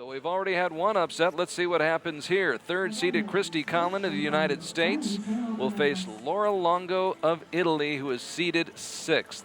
So we've already had one upset. Let's see what happens here. Third-seeded Christie Colin of the United States will face Laura Longo of Italy, who is seeded 6th.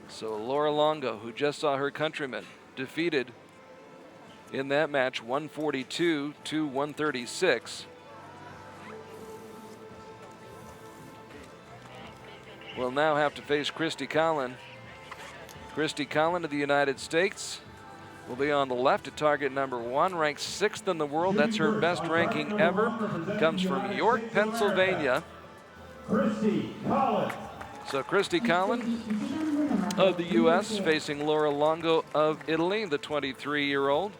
So Laura Longo, who just saw her countryman defeated in that match 142 to 136, will now have to face Christie Colin. Christie Colin of the United States will be on the left at target number 1, ranked 6th in the world. That's her best ranking ever. Comes from York, Pennsylvania. Christie Colin. So Christie Colin of the U.S. facing Laura Longo of Italy, the 23-year-old.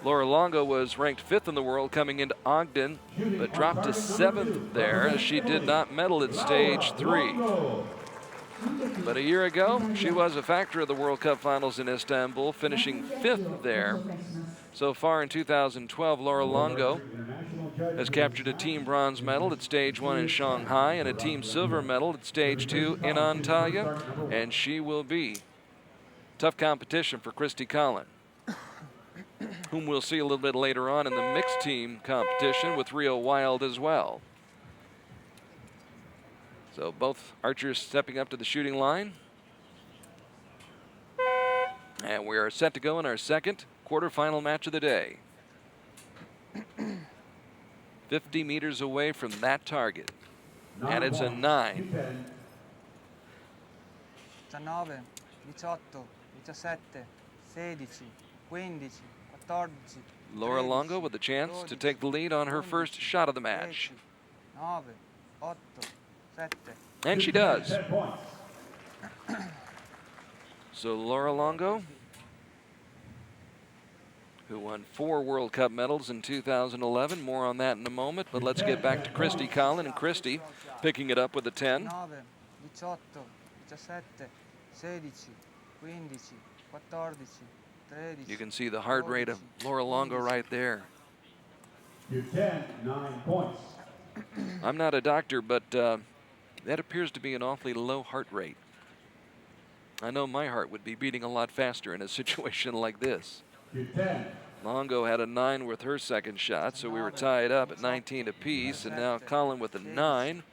Laura Longo was ranked 5th in the world coming into Ogden, but dropped to 7th there as she did not medal at stage 3. But a year ago, she was a factor of the World Cup Finals in Istanbul, finishing 5th there. So far in 2012, Laura Longo has captured a team bronze medal at stage 1 in Shanghai and a team silver medal at stage 2 in Antalya, and she will be tough competition for Christie Colin, whom we'll see a little bit later on in the mixed team competition with Rio Wild as well. So both archers stepping up to the shooting line. And we are set to go in our second quarterfinal match of the day. 50 meters away from that target. And it's a 9. 19, 18, 17, 16, 15, 14. Laura Longo with a chance to take the lead on her first shot of the match. 9, 8, 7. And she does. So Laura Longo, who won 4 World Cup medals in 2011. More on that in a moment, but let's get back to Christie Colin, and Christie picking it up with a 10. 9, 18, 17, 16, 15, 14, 13. You can see the heart rate of Laura Longo right there. You're 10, 9 points. I'm not a doctor, but that appears to be an awfully low heart rate. I know my heart would be beating a lot faster in a situation like this. You're 10. Longo had a 9 with her second shot, so we were tied up at 19 apiece, and now Colin with a 9,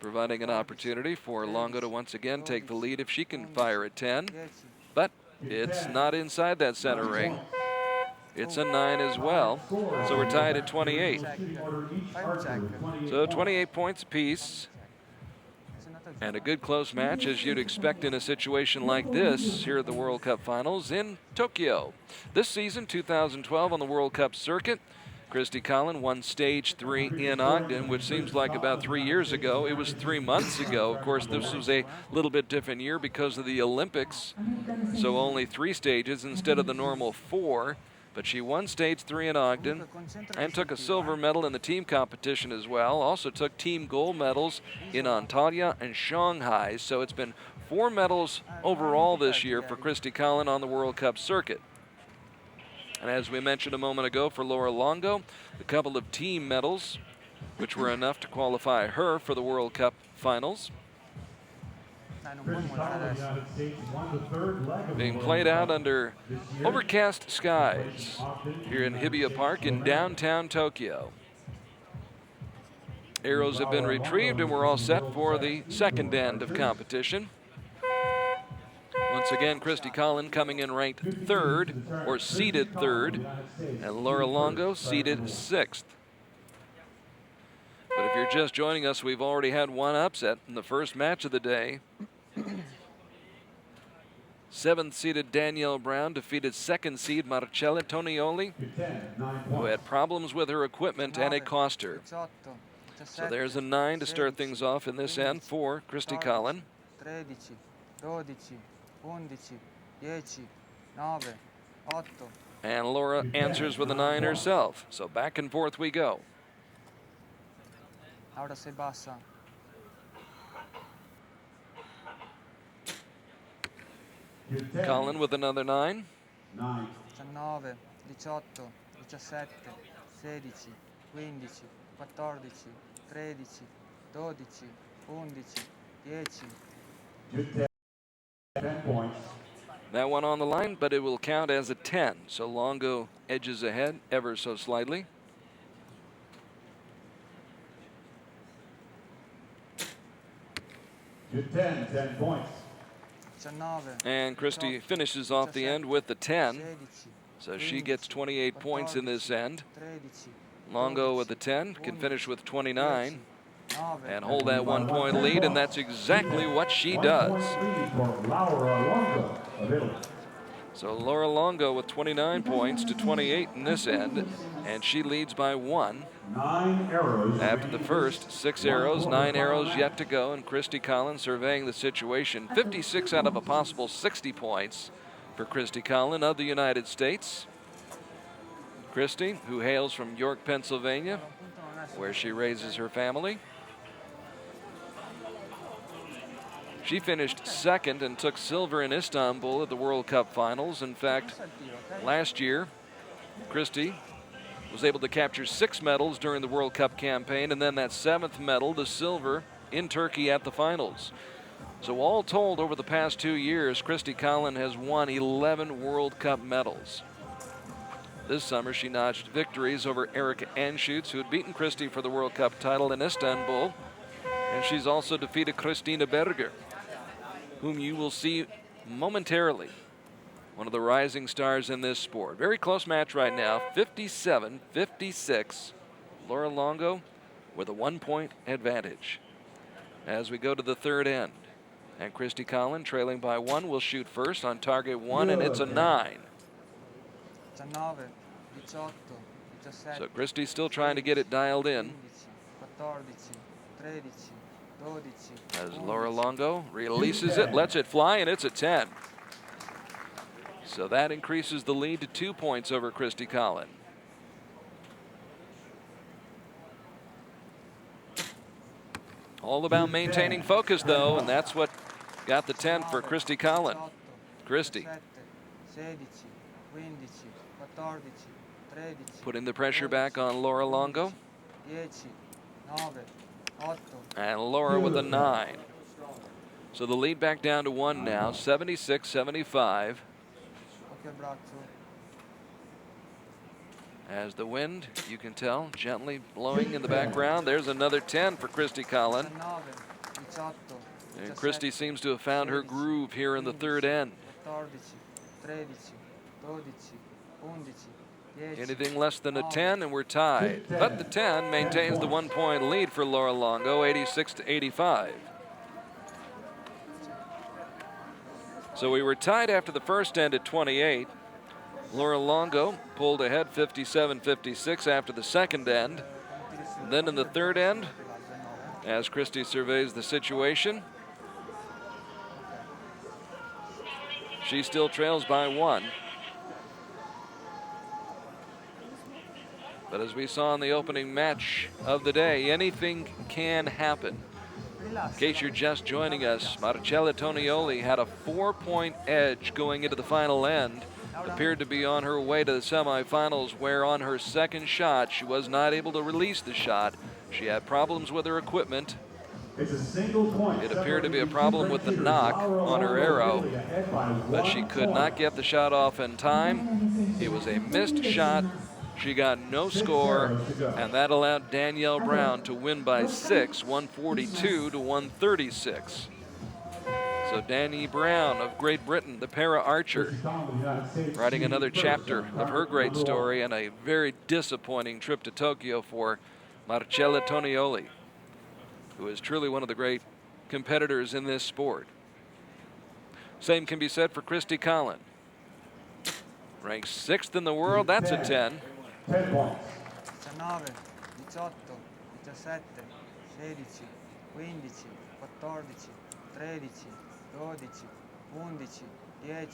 providing an opportunity for Longo to once again take the lead if she can fire a 10. But it's not inside that center ring. It's a 9 as well, so we're tied at 28. So 28 points apiece. And a good close match, as you'd expect in a situation like this here at the World Cup Finals in Tokyo. This season, 2012, on the World Cup circuit, Christie Colin won stage 3 in Ogden, which seems like about 3 years ago. It was 3 months ago. Of course, this was a little bit different year because of the Olympics, so only 3 stages instead of the normal 4. But she won stage 3 in Ogden and took a silver medal in the team competition as well. Also took team gold medals in Antalya and Shanghai. So it's been 4 medals overall this year for Christie Colin on the World Cup circuit. And as we mentioned a moment ago for Laura Longo, a couple of team medals, which were enough to qualify her for the World Cup Finals. Being played out under overcast skies here in Hibiya Park in downtown Tokyo. Arrows have been retrieved and we're all set for the second end of competition. Once again, Christie Colin coming in ranked 3rd, or seeded 3rd, and Laura Longo seeded 6th. But if you're just joining us, we've already had one upset in the first match of the day. 7th-seeded Danielle Brown defeated 2nd seed Marcella Tonioli, who had problems with her equipment and it cost her. So there's a 9 to start things off in this end for Christie Colin. 13, 12, 11, 10, 9, 8. And Laura answers with a 9 herself. So back and forth we go. Ahora se basa. Colin with another 9. 9. 19, 18, 17, 16, 15, 14, 13, 12, 11, 10. You're 10 points. That one on the line, but it will count as a 10. So Longo edges ahead ever so slightly. To 10, 10 points. 19, And Christie finishes off the end with the 10. So she gets 28 points in this end. 13, Longo with the 10 can finish with 29 9, and hold that 1 point lead, and that's exactly what she does. 1 point lead for Laura Longo of Italy. So Laura Longo with 29 points to 28 in this end, and she leads by 1. 9 arrows. After the first 6 arrows, 9 arrows yet to go, and Christie Colin surveying the situation. 56 out of a possible 60 points for Christie Colin of the United States. Christie, who hails from York, Pennsylvania, where she raises her family. She finished second and took silver in Istanbul at the World Cup Finals. In fact, last year, Christie was able to capture 6 medals during the World Cup campaign, and then that 7th medal, the silver, in Turkey at the finals. So all told, over the past 2 years, Christie Colin has won 11 World Cup medals. This summer, she notched victories over Erika Anschutz, who had beaten Christie for the World Cup title in Istanbul. And she's also defeated Christina Berger, whom you will see momentarily. One of the rising stars in this sport. Very close match right now, 57-56. Laura Longo with a 1 point advantage. As we go to the third end. And Christie Colin, trailing by 1, will shoot first on target 1, and it's a 9. 19, 18, 17, So Christie's still trying to get it dialed in. 14, 13, 12, As Laura Longo releases it, lets it fly, and it's a 10. So that increases the lead to 2 points over Christie Colin. All about maintaining focus, though, and that's what got the 10 for Christie Colin. Christie 16, 15, 14, 13, putting the pressure back on Laura Longo. 10, 9, 8. And Laura with a 9. So the lead back down to 1 now, 76-75. Occhio al braccio. As the wind, you can tell, gently blowing in the background. There's another 10 for Christie Colin. 19, 18, And Christie seems to have found her groove here in the third end. 14, 13, 12, 11, 10. Anything less than a 10 and we're tied. But the 10 maintains the 1 point lead for Laura Longo, 86-85. So we were tied after the first end at 28. Laura Longo pulled ahead 57-56 after the second end. And then in the third end, as Christie surveys the situation, she still trails by 1. But as we saw in the opening match of the day, anything can happen. In case you're just joining us, Marcella Tonioli had a 4-point edge going into the final end. Appeared to be on her way to the semifinals, where on her second shot, she was not able to release the shot. She had problems with her equipment. It's a single point. It appeared to be a problem with the knock on her arrow, but she could not get the shot off in time. It was a missed shot. She got no score, and that allowed Danielle Brown to win by 6, 142 to 136. So Dani Brown of Great Britain, the para-archer, writing another chapter of her great story, and a very disappointing trip to Tokyo for Marcella Tonioli, who is truly one of the great competitors in this sport. Same can be said for Christie Colin. Ranked 6th in the world, that's a 10. 10 points. 19, 18, 17, 16, 15, 14, 13, 12, 11, 10.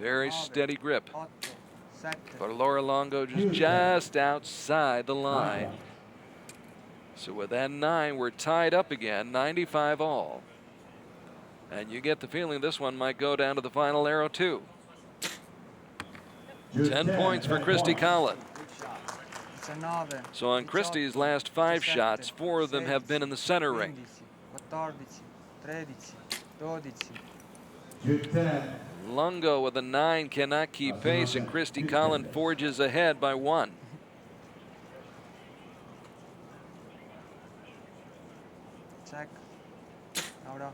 Very steady grip. 8, 7. But Laura Longo just outside the line. So with that 9, we're tied up again, 95 all. And you get the feeling this one might go down to the final arrow too. 10 points for Christie Colin. 19, So on Christie's last 5 shots, 4 of them have been in the center ring. 14, 13, 12. To 10, Longo with a 9 cannot keep pace, and Christie Colin forges ahead by 1. Check. Laura.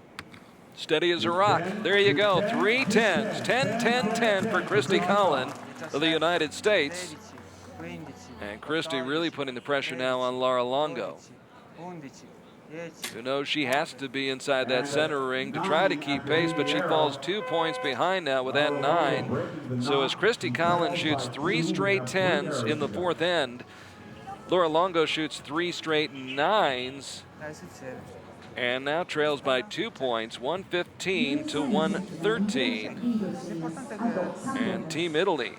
Steady as a rock. There you go. 3 10s. 10, 10, 10 for Christie Colin of the United States. 15, And Christie really putting the pressure now on Laura Longo, 11, 10. who knows she has to be inside that center ring to try to keep pace, but she falls 2 points behind now with that 9. So as Christie Colin shoots 3 straight 10s in the 4th end, Laura Longo shoots 3 straight 9s Dai, succede. and now trails by 2 points, 115 to 113. L'importante è che And Team Italy,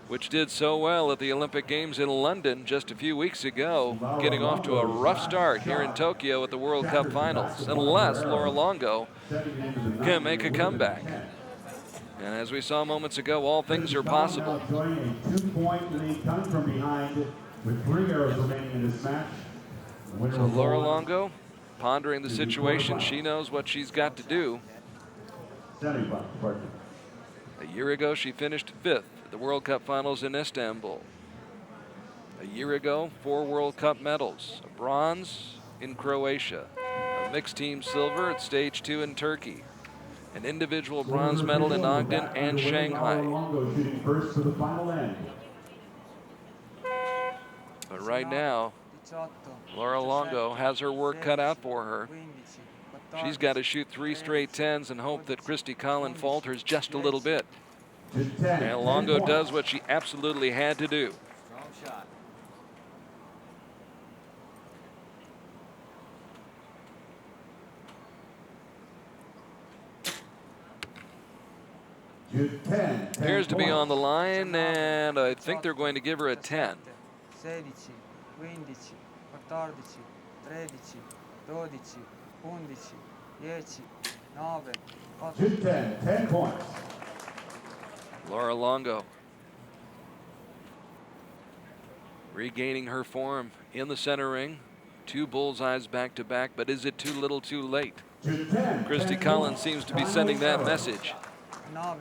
which did so well at the Olympic Games in London just a few weeks ago, getting off to a rough start here in Tokyo at the World Cup Finals, unless Laura Longo can make a comeback. And as we saw moments ago, all things are possible. Joining a 2-point lead coming from behind with 3 arrows remaining in this match. The winner So will Laura go on Longo pondering the situation. She knows what she's got to do. semifinal partner. A year ago, she finished 5th at the World Cup Finals in Istanbul. A year ago, 4 World Cup medals, a bronze in Croatia, a mixed team silver at stage 2 in Turkey, an individual bronze medal in Ogden and Laura Shanghai. Longo shooting first for the final end. But right now, 18, Laura Longo has her work cut out for her. 15, She's got to shoot 3 straight 10s and hope that Christie Colin falters just a little bit. To 10. And Longo does what she absolutely had to do. Strong shot. To 10. Appears to be on the line, and I think they're going to give her a 10. 16, 15, 14, 13, 12, 11, 10, 9, 8. To 10. 10 points. Laura Longo regaining her form in the center ring. 2 bullseyes back to back, but is it too little too late? To 10. Christie Colin seems to be sending that message. 9,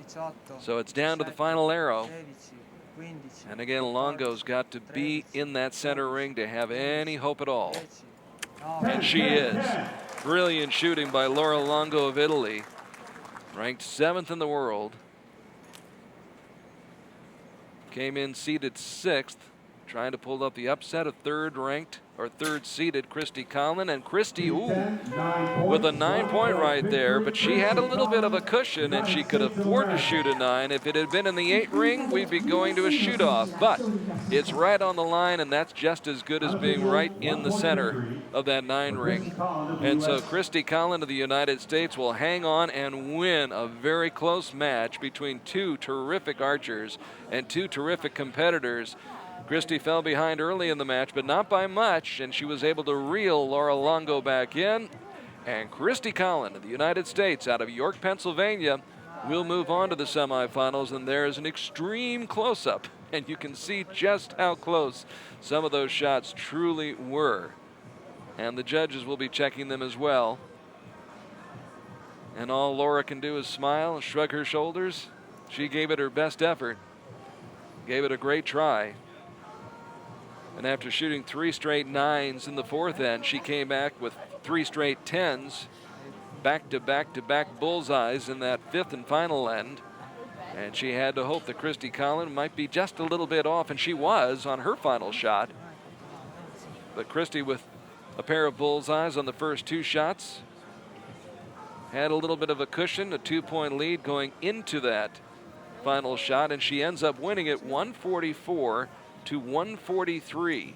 18, So it's down to the final arrow. 16, 15, And again, Longo's got to be in that center ring to have any hope at all. 10, And she is. Brilliant shooting by Laura Longo of Italy, ranked 7th in the world. Came in seeded 6th, trying to pull up the upset of 3rd ranked or 3rd seeded Christie Colin. And Christie, ooh, with a 9-point right there, but she had a little bit of a cushion and she could afford to shoot a 9. If it had been in the 8 ring, we'd be going to a shoot-off, but it's right on the line, and that's just as good as being right in the center of that 9 ring. And so Christie Colin of the United States will hang on and win a very close match between 2 terrific archers and 2 terrific competitors. Christie fell behind early in the match, but not by much, and she was able to reel Laura Longo back in. And Christie Colin of the United States out of York, Pennsylvania, will move on to the semifinals, and there's an extreme close-up, and you can see just how close some of those shots truly were. And the judges will be checking them as well. And all Laura can do is smile and shrug her shoulders. She gave it her best effort, gave it a great try. And after shooting 3 straight 9s in the 4th end, she came back with 3 straight 10s, back-to-back-to-back bullseyes in that 5th and final end. And she had to hope that Christie Colin might be just a little bit off, and she was on her final shot. But Christie, with a pair of bullseyes on the first 2 shots, had a little bit of a cushion, a 2-point lead going into that final shot, and she ends up winning it 144 to 143.